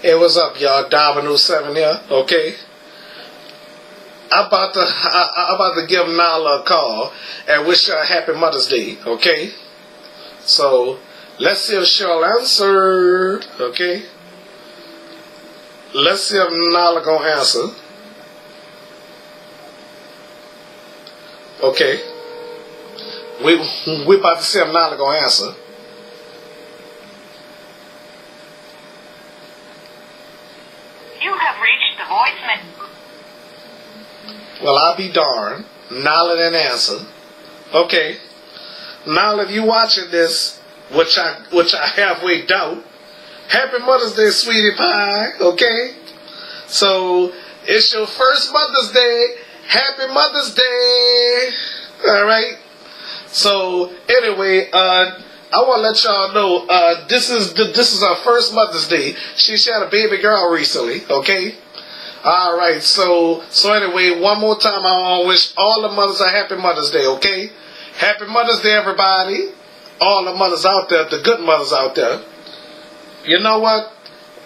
Hey, what's up, y'all? Dominoes 7 here. Okay. I'm about to give Nala a call and wish her a happy Mother's Day. Okay. So let's see if she'll answer. Okay. Let's see if Nala gonna answer. Okay. We about to see if Nala gonna answer. You have reached the voicemail. Well, I'll be darned. Nala didn't answer. Okay. Nala, if you watching this, which I halfway doubt, happy Mother's Day, sweetie pie. Okay. So it's your first Mother's Day. Happy Mother's Day. All right. So anyway, I want to let y'all know this is her first Mother's Day. She had a baby girl recently. Okay. All right. So anyway, one more time, I want to wish all the mothers a happy Mother's Day. Okay. Happy Mother's Day, everybody. All the mothers out there, the good mothers out there. You know what?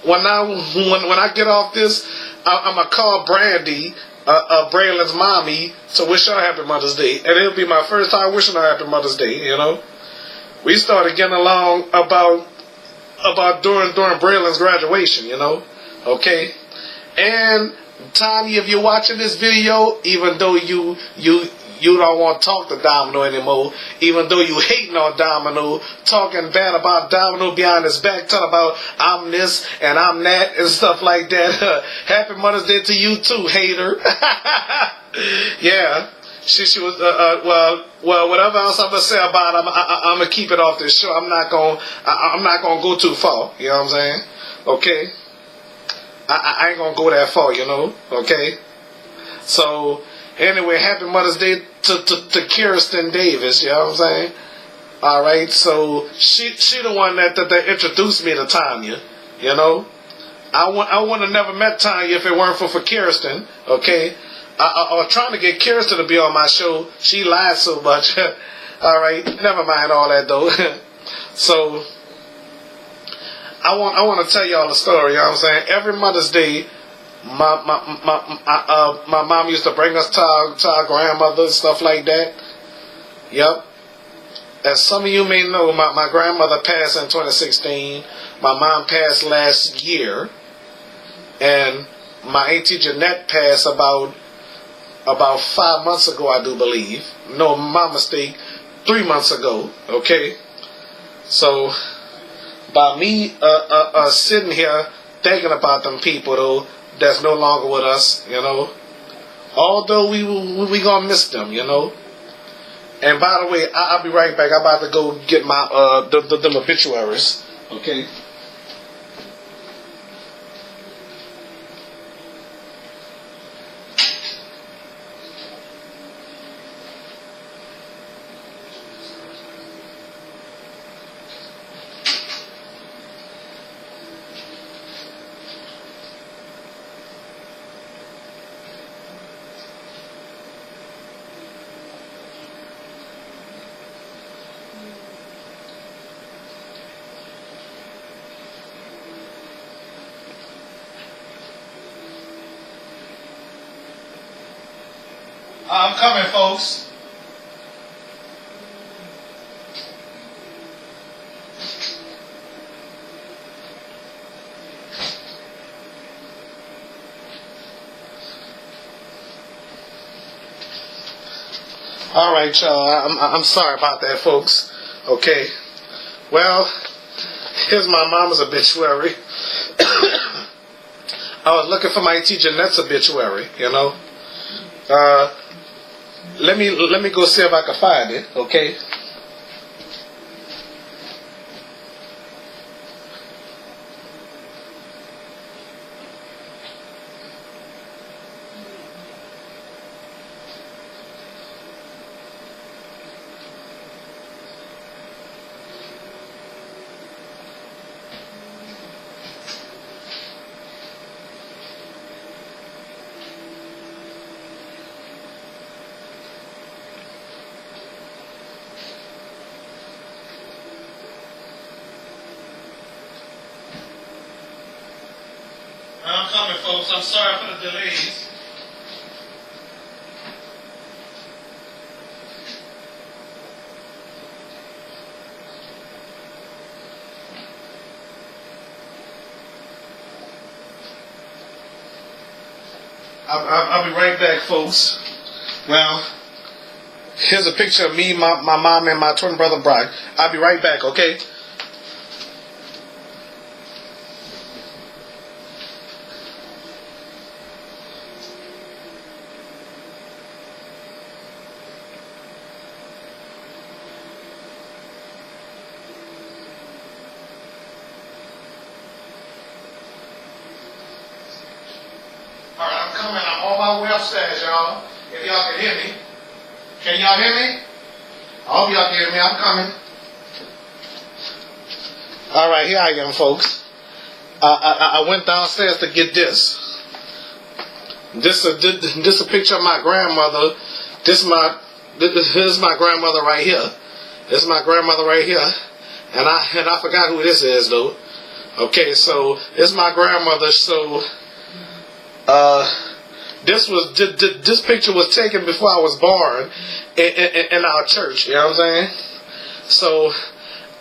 When I get off this, I'm gonna call Brandy, Braylon's mommy, to wish her happy Mother's Day, and it'll be my first time wishing her happy Mother's Day. You know, we started getting along about during Braylon's graduation. You know, okay. And Tanya, if you're watching this video, even though you don't want to talk to Domino anymore, even though you hating on Domino, talking bad about Domino behind his back, talking about I'm this and I'm that and stuff like that. Happy Mother's Day to you too, hater. Yeah, she was well whatever else I'm gonna say about him, I'm gonna keep it off this show. I'm not gonna go too far. You know what I'm saying? Okay. I ain't gonna go that far, you know. Okay. So anyway, happy Mother's Day to Kirsten Davis, you know what I'm saying? Alright, so she the one that introduced me to Tanya, you know? I would have never met Tanya if it weren't for Kirsten, okay? I was trying to get Kirsten to be on my show. She lied so much. Alright, never mind all that though. So I want to tell y'all a story, you know what I'm saying? Every Mother's Day, my mom used to bring us to our grandmother and stuff like that. Yep. As some of you may know, my grandmother passed in 2016. My mom passed last year. And my auntie Jeanette passed about 5 months ago, I do believe. No, my mistake, 3 months ago. Okay? So by me sitting here thinking about them people, though, that's no longer with us, you know. Although we gonna miss them, you know. And by the way, I'll be right back. I'm about to go get my them obituaries. Okay. I'm coming, folks. All right, y'all. I'm sorry about that, folks. Okay. Well, here's my mama's obituary. I was looking for my auntie Jeanette's obituary, you know. Let me go see if I can find it, okay? I'm coming, folks. I'm sorry for the delays. I'll be right back, folks. Well, here's a picture of me, my mom, and my twin brother, Brock. I'll be right back, okay? Alright, I'm coming. I'm on my way upstairs, y'all. If y'all can hear me. Can y'all hear me? I hope y'all can hear me. I'm coming. Alright, here I am, folks. I went downstairs to get this. This is a picture of my grandmother. This is my grandmother right here. This is my grandmother right here. And I forgot who this is, though. Okay, so this is my grandmother. So this picture was taken before I was born in our church. You know what I'm saying? So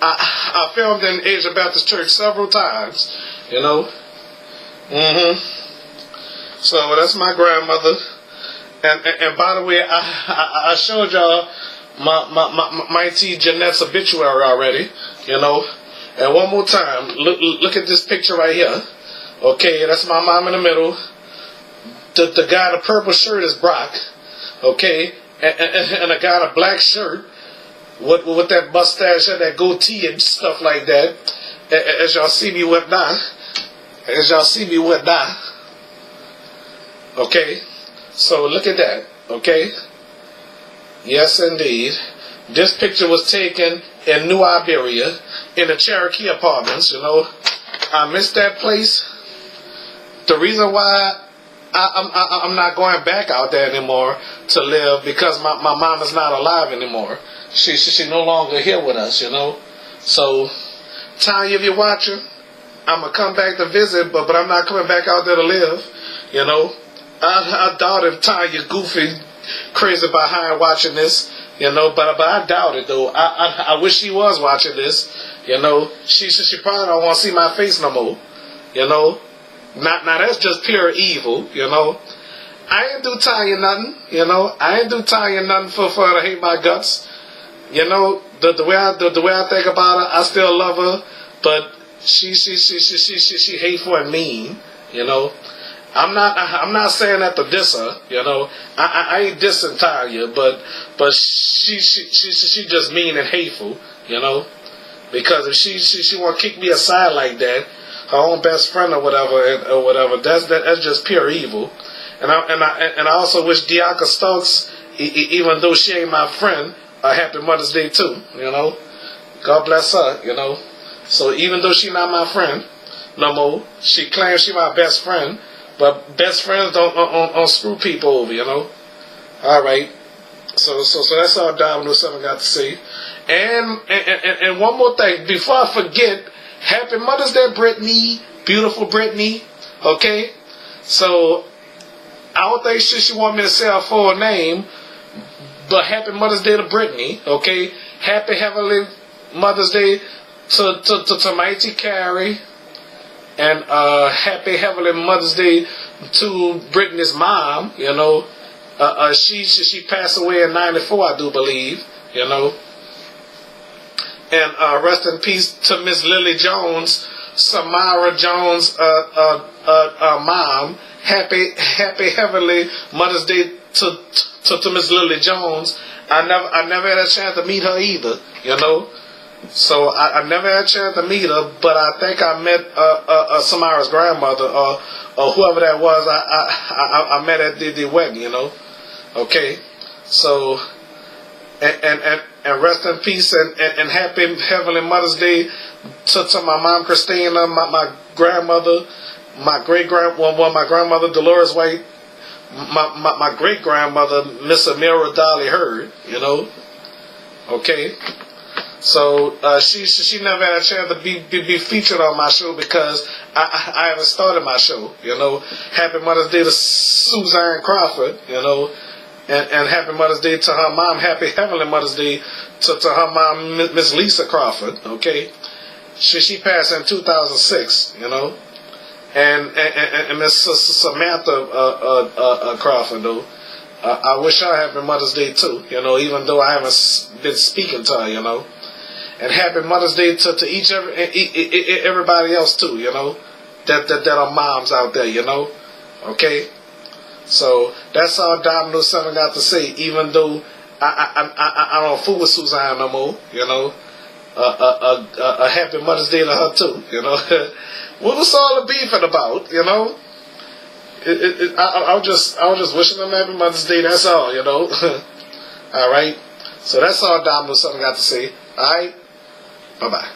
I filmed in Asia Baptist Church several times. You know. So that's my grandmother. And by the way, I showed y'all my Auntie Jeanette's obituary already. You know. And one more time, look at this picture right here. Okay, that's my mom in the middle. The guy in the purple shirt is Brock, okay, and the guy in a black shirt with that mustache and that goatee and stuff like that. As y'all see me with now, okay. So look at that, okay. Yes, indeed. This picture was taken in New Iberia in the Cherokee Apartments. You know, I missed that place. The reason why I'm not going back out there anymore to live because my mom is not alive anymore. She no longer here with us, you know. So, Tanya, if you're watching, I'm going to come back to visit, but I'm not coming back out there to live, you know. I doubt if Tanya's goofy, crazy behind watching this, you know, but I doubt it, though. I wish she was watching this, you know. She probably don't want to see my face no more, you know. Now that's just pure evil, you know. I ain't do Tanya nothing, you know. I ain't do Tanya nothing for her to hate my guts, you know. The way I think about her, I still love her, but she hateful and mean, you know. I'm not saying that to diss her, you know. I ain't dissing Tanya, but she just mean and hateful, you know. Because if she want to kick me aside like that, her own best friend or whatever, that's just pure evil. And I also wish Dianca Stokes, even though she ain't my friend, a happy Mother's Day too. You know, God bless her. You know, so even though she not my friend no more, she claims she my best friend, but best friends don't screw people over. You know. All right. So that's all Dominoes 7 got to say. And one more thing before I forget. Happy Mother's Day, Brittany. Beautiful Brittany. Okay? So, I don't think she want me to say her full name, but happy Mother's Day to Brittany. Okay? Happy Heavenly Mother's Day to my Auntie Carrie. And happy Heavenly Mother's Day to Brittany's mom. You know, she passed away in '94, I do believe. You know. And rest in peace to Miss Lily Jones, Samara Jones' mom. Happy Heavenly Mother's Day to Miss Lily Jones. I never had a chance to meet her either, you know. So I never had a chance to meet her, but I think I met Samara's grandmother or whoever that was. I met at the wedding, you know. Okay, so. And rest in peace and happy Heavenly Mother's Day to my mom Christina, my grandmother, my grandmother Dolores White, my great grandmother Miss Amira Dolly Hurd, you know. Okay, so she never had a chance to be featured on my show because I haven't started my show, you know. Happy Mother's Day to Suzanne Crawford, you know, and Happy Mother's Day to her mom. Happy Heavenly Mother's Day to her mom, Miss Lisa Crawford, okay. She passed in 2006, you know. And Miss Samantha Crawford, though. I wish her Happy Mother's Day too, you know, even though I haven't been speaking to her, you know. And Happy Mother's Day to everybody else too, you know, that are moms out there, you know. Okay, so that's all Domino 7 got to say. Even though I don't fool with Suzanne no more, you know. A Happy Mother's Day to her too, you know. What was all the beefing about, you know? I was just wishing them Happy Mother's Day. That's all, you know. All right. So that's all Domino 7 got to say. All right. Bye bye.